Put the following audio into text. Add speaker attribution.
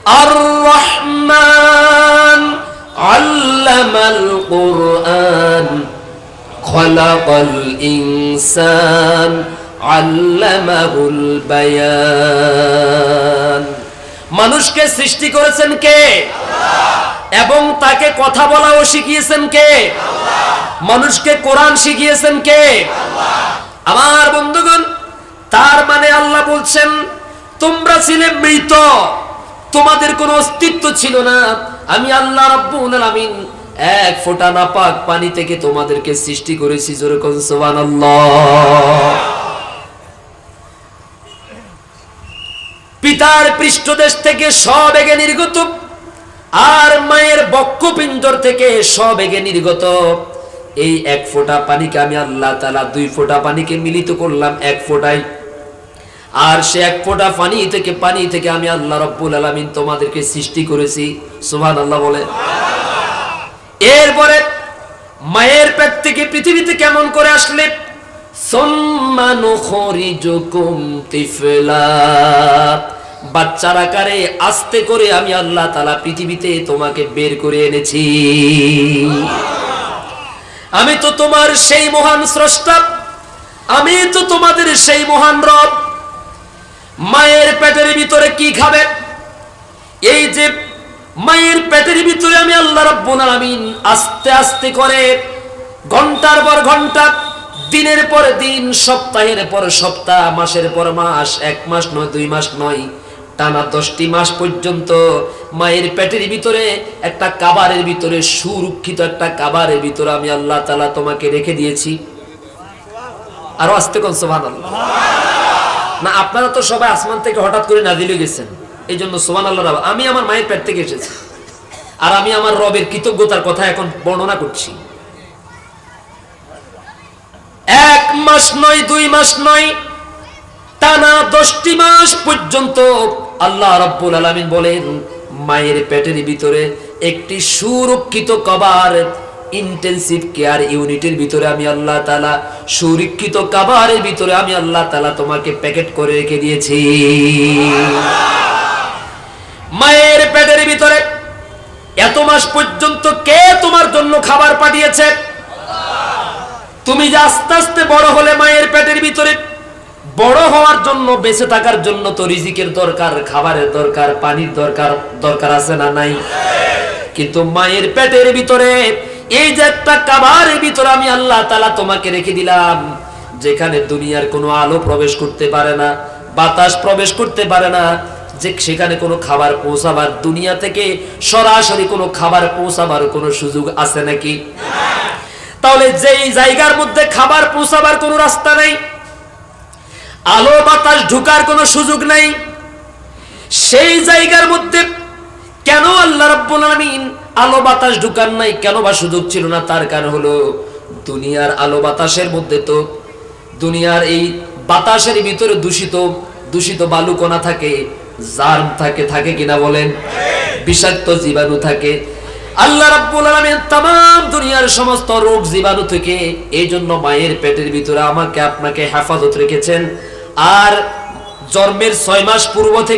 Speaker 1: আর রহমান আল্লামাল কুরআন খালাকাল ইনসান আল্লামাহুল বায়ান। মানুষকে সৃষ্টি করেছেন কে? আল্লাহ। এবং তাকে কথা বলাও শিখিয়েছেন কে? আল্লাহ। মানুষকে কোরআন শিখিয়েছেন কে? আল্লাহ। আমার বন্ধুগণ, তার মানে আল্লাহ বলছেন তোমরা ছিলে মৃত, তোমাদের কোনো অস্তিত্ব ছিল না। আমি আল্লাহ রাব্বুল আলামিন এক ফোঁটা নাপাক পানি থেকে তোমাদেরকে সৃষ্টি করেছি। জোরে কোন সুবহানাল্লাহ। পিতার পৃষ্ঠদেশ থেকে সবেগে নির্গত আর মায়ের বক্ষপিণ্ডর থেকে সবেগে নির্গত এই এক ফোঁটা পানিকে আমি আল্লাহ তাআলা দুই ফোঁটা পানিকে মিলিত করলাম এক ফোঁটায়। আর সে এক ফোঁটা পানি থেকে আমি আল্লাহ রাব্বুল আলামিন তোমাদেরকে সৃষ্টি করেছি। সুবহানাল্লাহ বলে। এরপরে মায়ের পেট থেকে পৃথিবীতে কেমন করে আসলে? সুম্মা নুখরিজুকুম তিফলা, বাচ্চার আকারে আস্তে করে আমি আল্লাহ তাআলা পৃথিবীতে তোমাকে বের করে এনেছি। আমি তো তোমার সেই মহান স্রষ্টা, আমি তো তোমাদের সেই মহান রব। মায়ের পেটের ভিতরে কি খাবে? এই যে মায়ের পেটের ভিতরে আমি আল্লাহ রাব্বুল আলামিন আস্তে আস্তে করে ঘন্টার পর ঘন্টা, দিনের পর দিন, সপ্তাহের পর সপ্তাহ, মাসের পর মাস, এক মাস নয়, 2 মাস নয়, টানা 10টি মাস পর্যন্ত মায়ের পেটের ভিতরে একটা কাবারের ভিতরে, সুরক্ষিত একটা কাবারের ভিতরে আমি আল্লাহ তাআলা তোমাকে রেখে দিয়েছি। আরো আস্তে কোন সুবহানাল্লাহ। না, আপনারা তো সবাই আসমান থেকে হঠাৎ করে নাজিল হয়ে গেছেন, এই জন্য সুবহানাল্লাহ। আমি আমার মায়ের পেট থেকে এসেছি, আর আমি আমার রবের কৃতজ্ঞতার কথা এখন বর্ণনা করছি। 1 মাস নয়, 2 মাস নয়, টানা 10টি মাস পর্যন্ত আল্লাহ রাব্বুল আলামিন বলেন মায়ের পেটের ভিতরে একটি সুরক্ষিত কবর, ইন্টেনসিভ কেয়ার ইউনিটের ভিতরে আমি আল্লাহ তাআলা, সুরক্ষিত কবরের ভিতরে আমি আল্লাহ তাআলা তোমাকে প্যাকেট করে রেখে দিয়েছি। মায়ের পেটের ভিতরে এত মাস পর্যন্ত কে তোমার জন্য খাবার পাঠিয়েছে? তুমি যে আস্তে আস্তে বড় হলে মায়ের পেটের ভিতরে, বড় হওয়ার জন্য, বেঁচে থাকার জন্য তো রিজিকের দরকার, খাবারের দরকার, পানির দরকার আছে না নাই? কিন্তু মায়ের পেটের ভিতরে এই যে একটা কাবারের ভিতরে আমি আল্লাহ তাআলা তোমাকে রেখে দিলাম, যেখানে দুনিয়ার কোনো আলো প্রবেশ করতে পারে না, বাতাস প্রবেশ করতে পারে না, যে সেখানে কোনো খাবার পৌঁছাবার, দুনিয়া থেকে সরাসরি কোনো খাবার পৌঁছাবার কোনো সুযোগ আছে নাকি? তাহলে যেই জায়গার মধ্যে খাবার পৌঁছাবার কোনো রাস্তা নাই, আলো বাতাস ঢোকার কোনো সুযোগ নাই, সেই জায়গার মধ্যে কেন আল্লাহ রাব্বুল আলামিন আলো বাতাস ঢোকার নাই? কেন বা সুযোগ ছিল না? তার কারণ হলো দুনিয়ার আলো বাতাসের মধ্যে তো, দুনিয়ার এই বাতাসের ভিতরে দূষিত বালুকণা থাকে, জার্ম থাকে কিনা বলেন? বিষাক্ত জীবাণু থাকে। আল্লাহ রাব্বুল আলামিন तमाम দুনিয়ার সমস্ত রোগ জীবাণু থেকে এই জন্য মায়ের পেটের ভিতরে আমাকে আপনাকে হেফাজত রেখেছেন। আর জন্মের 6 মাস পূর্ব থেকে